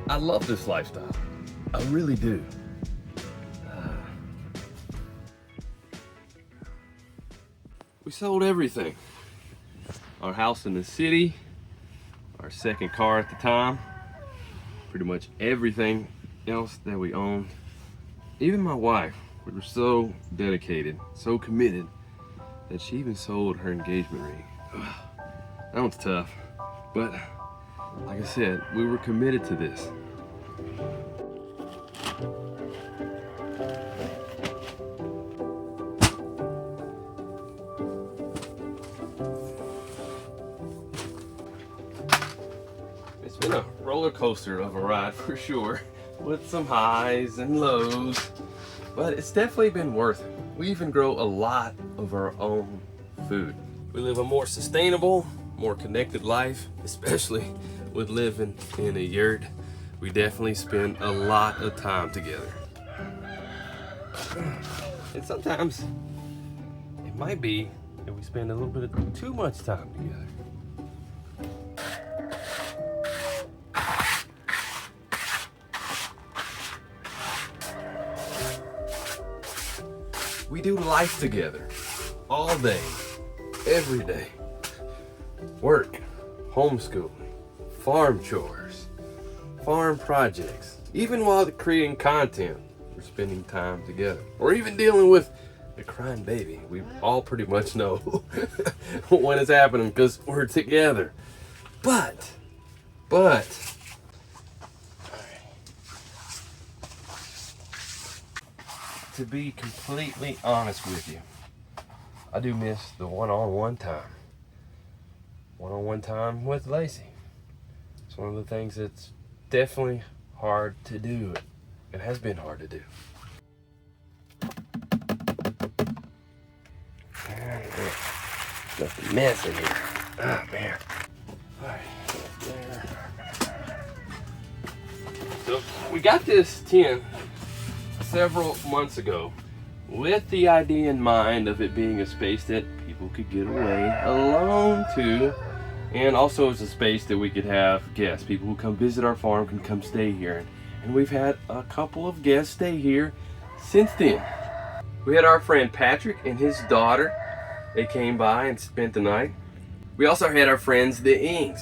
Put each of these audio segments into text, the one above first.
I love this lifestyle. I really do. We sold everything. Our house in the city, our second car at the time, pretty much everything else that we owned. Even my wife, we were so dedicated, so committed, that she even sold her engagement ring. That one's tough, but like I said, we were committed to this. It's been a roller coaster of a ride for sure, with some highs and lows, but it's definitely been worth it. We even grow a lot of our own food. We live a more sustainable, more connected life, especially with living in a yurt. We definitely spend a lot of time together. And sometimes it might be that we spend a little bit of too much time together. We do life together all day, every day. Work, homeschooling, farm chores, farm projects. Even while creating content, we're spending time together. Or even dealing with a crying baby. We all pretty much know when it's happening because we're together. But, to be completely honest with you, I do miss the one-on-one time. One-on-one time with Lacey. It's one of the things that's definitely hard to do. It has been hard to do. Got the mess in here. Oh man. Alright, there. So we got this tent several months ago with the idea in mind of it being a space that people could get away alone to, and also as a space that we could have guests. People who come visit our farm can come stay here, and we've had a couple of guests stay here since then. We had our friend Patrick and his daughter. They came by and spent the night. We also had our friends the Ings.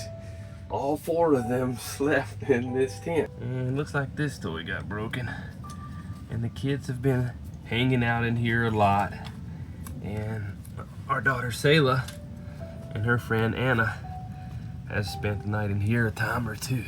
All four of them slept in this tent. And it looks like this toy got broken, and the kids have been hanging out in here a lot. And our daughter Selah and her friend Anna has spent the night in here a time or two.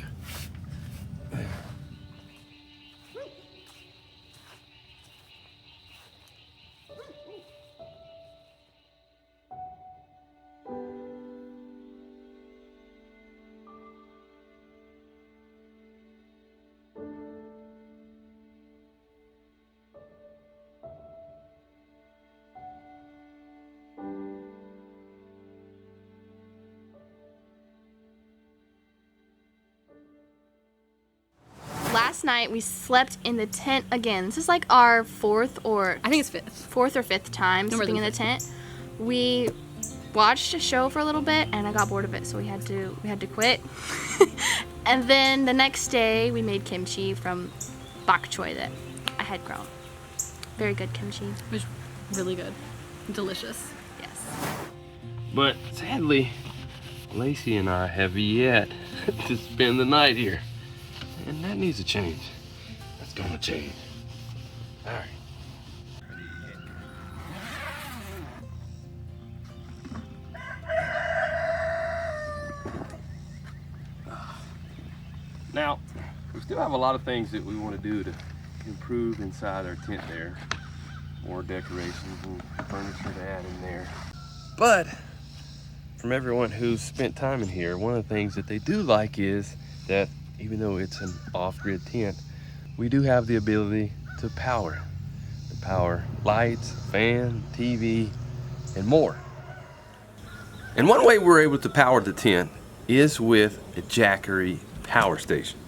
Last night we slept in the tent again. This is like our fourth or fifth time sleeping in the tent. We watched a show for a little bit and I got bored of it, so we had to quit. And then the next day we made kimchi from bok choy that I had grown. Very good kimchi. It was really good. Delicious. Yes. But sadly, Lacey and I have yet to spend the night here. And that needs to change. That's gonna change. All right. Now, we still have a lot of things that we want to do to improve inside our tent there. More decorations and furniture to add in there. But from everyone who's spent time in here, one of the things that they do like is that even though it's an off-grid tent, we do have the ability to power lights, fan, TV, and more. And one way we're able to power the tent is with a Jackery power station.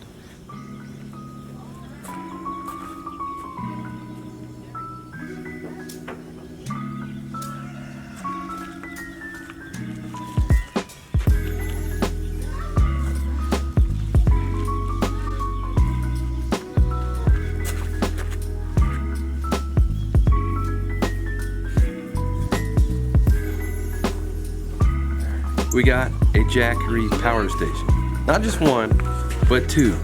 we got a Jackery power station. Not just one, but two.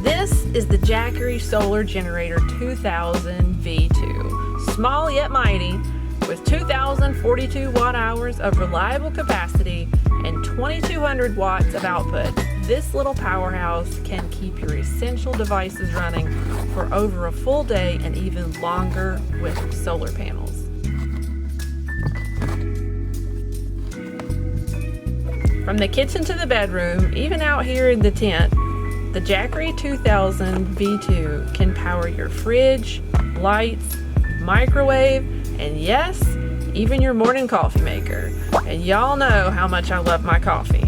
This is the Jackery Solar Generator 2000 V2. Small yet mighty, with 2,042 watt hours of reliable capacity and 2,200 watts of output. This little powerhouse can keep your essential devices running for over a full day and even longer with solar panels. From the kitchen to the bedroom, even out here in the tent, the Jackery 2000 V2 can power your fridge, lights, microwave, and yes, even your morning coffee maker. And y'all know how much I love my coffee.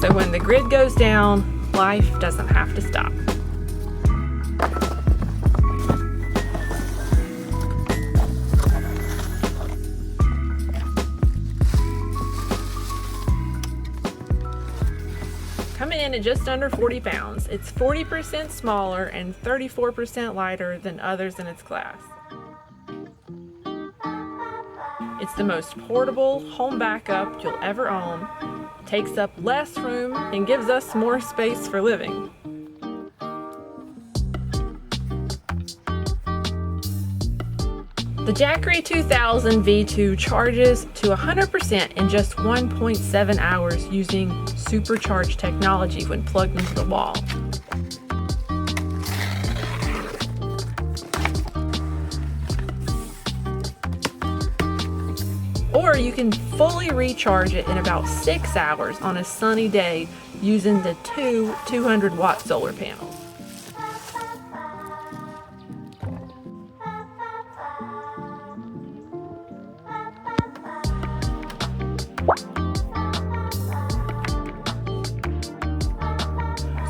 So when the grid goes down, life doesn't have to stop. Coming in at just under 40 pounds, it's 40% smaller and 34% lighter than others in its class. It's the most portable home backup you'll ever own, takes up less room, and gives us more space for living. The Jackery 2000 V2 charges to 100% in just 1.7 hours using supercharged technology when plugged into the wall. Or you can fully recharge it in about 6 hours on a sunny day using the two 200-watt solar panels.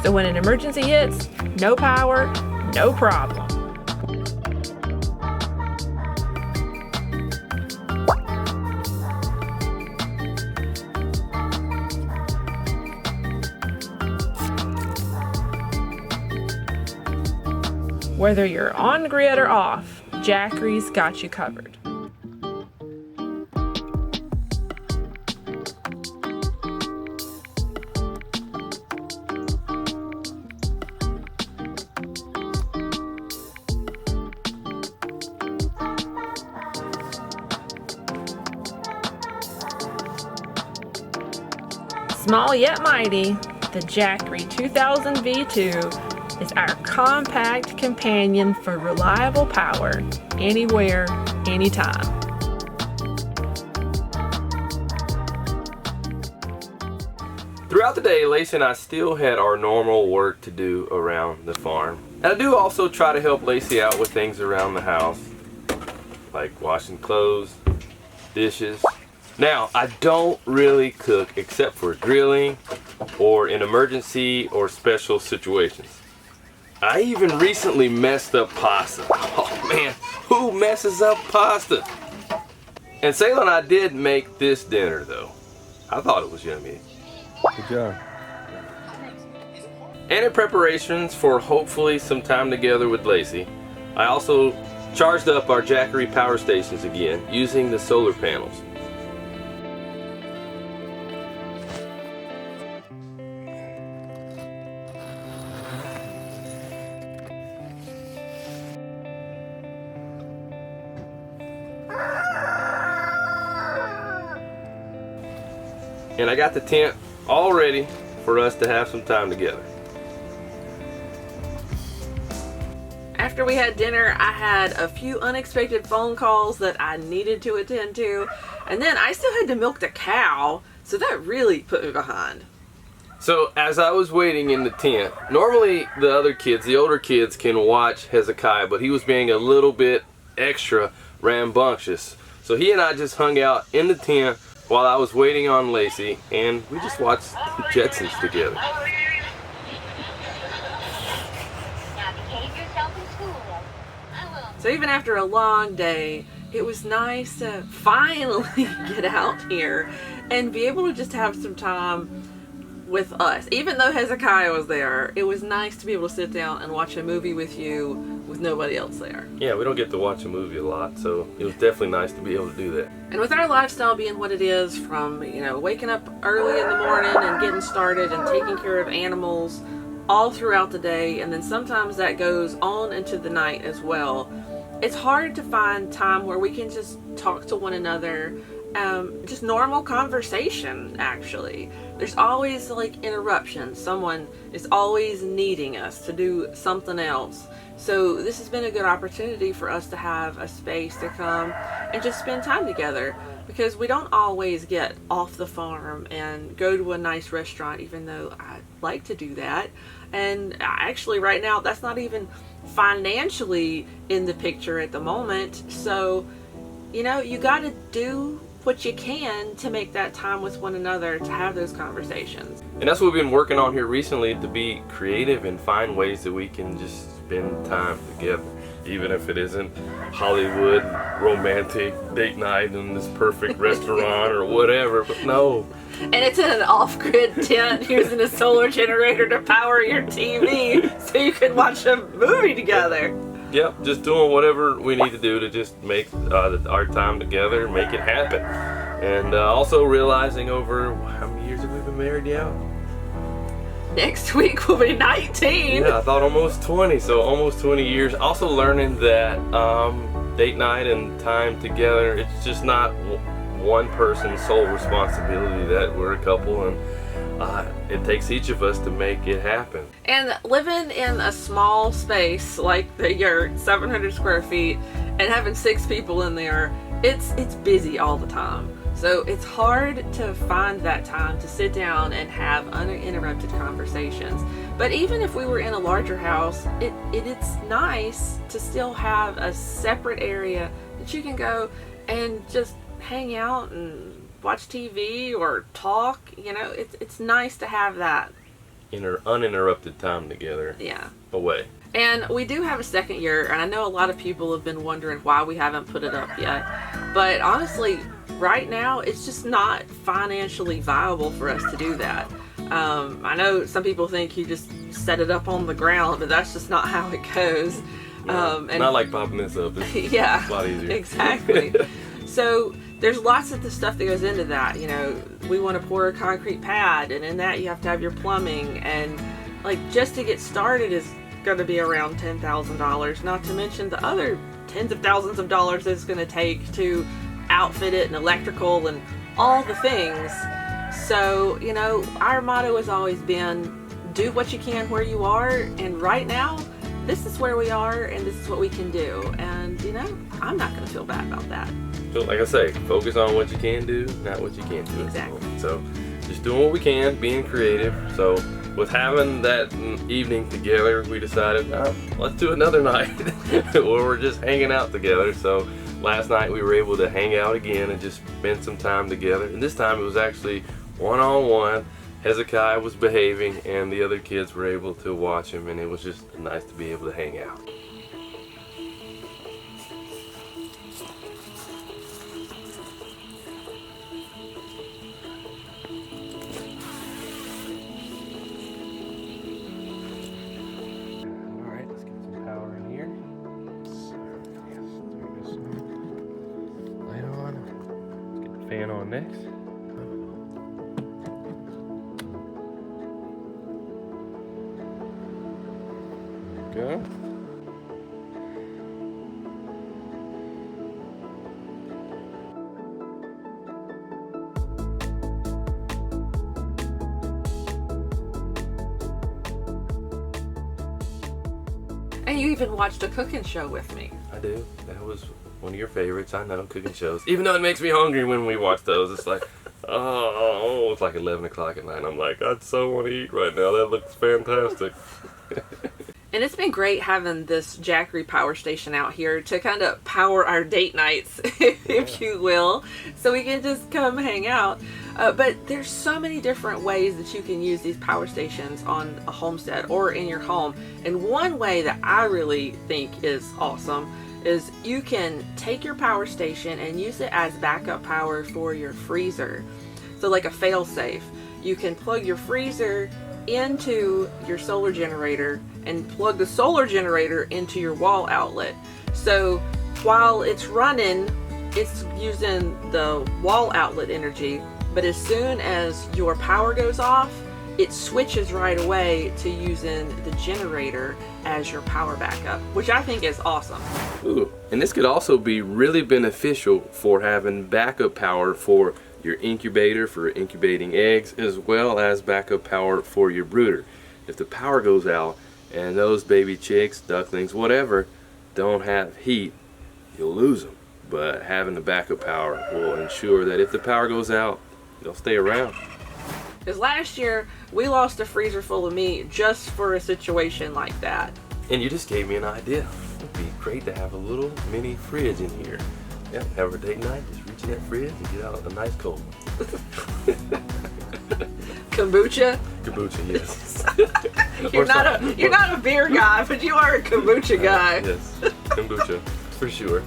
So when an emergency hits, no power, no problem. Whether you're on grid or off, Jackery's got you covered. Small yet mighty, the Jackery 2000 V2 is our compact companion for reliable power, anywhere, anytime. Throughout the day, Lacey and I still had our normal work to do around the farm. And I do also try to help Lacey out with things around the house, like washing clothes, dishes. Now, I don't really cook except for grilling or in emergency or special situations. I even recently messed up pasta. Oh man, who messes up pasta? And Sayla and I did make this dinner though. I thought it was yummy. Good job. And in preparations for hopefully some time together with Lacey, I also charged up our Jackery power stations again using the solar panels. And I got the tent all ready for us to have some time together. After we had dinner, I had a few unexpected phone calls that I needed to attend to, and then I still had to milk the cow, so that really put me behind. So as I was waiting in the tent, normally the other kids, the older kids, can watch Hezekiah, but he was being a little bit extra rambunctious. So he and I just hung out in the tent while I was waiting on Lacey, and we just watched the Jetsons together. So even after a long day, it was nice to finally get out here and be able to just have some time with us. Even though Hezekiah was there, it was nice to be able to sit down and watch a movie with you with nobody else there. Yeah, we don't get to watch a movie a lot, so it was definitely nice to be able to do that. And with our lifestyle being what it is, from waking up early in the morning and getting started and taking care of animals all throughout the day, and then sometimes that goes on into the night as well, it's hard to find time where we can just talk to one another, just normal conversation. Actually, there's always like interruptions. Someone is always needing us to do something else. So this has been a good opportunity for us to have a space to come and just spend time together, because we don't always get off the farm and go to a nice restaurant, even though I like to do that. And actually right now that's not even financially in the picture at the moment. So you got to do what you can to make that time with one another, to have those conversations. And that's what we've been working on here recently, to be creative and find ways that we can just spend time together, even if it isn't Hollywood romantic date night in this perfect restaurant or whatever. But no. And it's in an off-grid tent using a solar generator to power your TV so you can watch a movie together. Yep, just doing whatever we need to do to just make our time together, make it happen. And also realizing, over how many years have we been married now? Next week will be 19. Yeah, I thought almost 20, so almost 20 years. Also learning that date night and time together, it's just not one person's sole responsibility, that we're a couple, and it takes each of us to make it happen. And living in a small space like the yurt, 700 square feet, and having 6 people in there, it's busy all the time. So it's hard to find that time to sit down and have uninterrupted conversations. But even if we were in a larger house, it's nice to still have a separate area that you can go and just hang out and watch TV or talk. It's nice to have that uninterrupted time together. Yeah. Away. And we do have a second yurt, and I know a lot of people have been wondering why we haven't put it up yet. But honestly, right now, it's just not financially viable for us to do that. I know some people think you just set it up on the ground, but that's just not how it goes. And not like popping this up. It's yeah, a lot easier. Exactly. So there's lots of the stuff that goes into that. We want to pour a concrete pad, and in that you have to have your plumbing, and just to get started is going to be around $10,000, not to mention the other tens of thousands of dollars it's going to take to outfit it, and electrical and all the things. So our motto has always been, do what you can where you are, and right now this is where we are and this is what we can do, and I'm not going to feel bad about that. So like I say, focus on what you can do, not what you can't do. Exactly. So just doing what we can, being creative. So with having that evening together, we decided, let's do another night where we're just hanging out together. So last night we were able to hang out again and just spend some time together. And this time it was actually one-on-one. Hezekiah was behaving and the other kids were able to watch him, and it was just nice to be able to hang out. Fan on next. Go. And you even watched a cooking show with me. I do. That was one of your favorites. I know, cooking shows. Even though it makes me hungry when we watch those, it's like, Oh, it's like 11 o'clock at night. And I'm like, I so want to eat right now. That looks fantastic. And it's been great having this Jackery power station out here to kind of power our date nights, if you will, so we can just come hang out. But there's so many different ways that you can use these power stations on a homestead or in your home. And one way that I really think is awesome is you can take your power station and use it as backup power for your freezer. So like a fail-safe. You can plug your freezer into your solar generator and plug the solar generator into your wall outlet. So while it's running, it's using the wall outlet energy, but as soon as your power goes off, it switches right away to using the generator as your power backup, which I think is awesome. Ooh, and this could also be really beneficial for having backup power for your incubator for incubating eggs, as well as backup power for your brooder. If the power goes out and those baby chicks, ducklings, whatever, don't have heat, you'll lose them. But having the backup power will ensure that if the power goes out, they'll stay around. Because last year, we lost a freezer full of meat just for a situation like that. And you just gave me an idea. It'd be great to have a little mini fridge in here. Yeah, have a date night, just reach in that fridge and get out a nice cold one. Kombucha? Kombucha, yes. You're not a beer guy, but you are a kombucha guy. Yes, kombucha, for sure.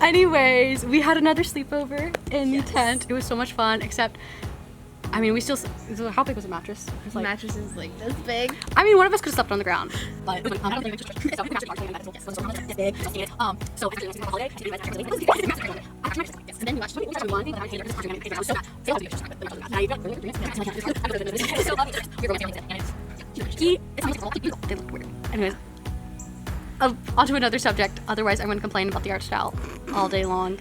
Anyways, we had another sleepover in the tent. It was so much fun, except, I mean, how big was the mattress? It was The mattress is like this big. I mean, one of us could have slept on the ground. But, they look weird. Anyways, onto another subject. Otherwise, I'm going to complain about the art style all day long.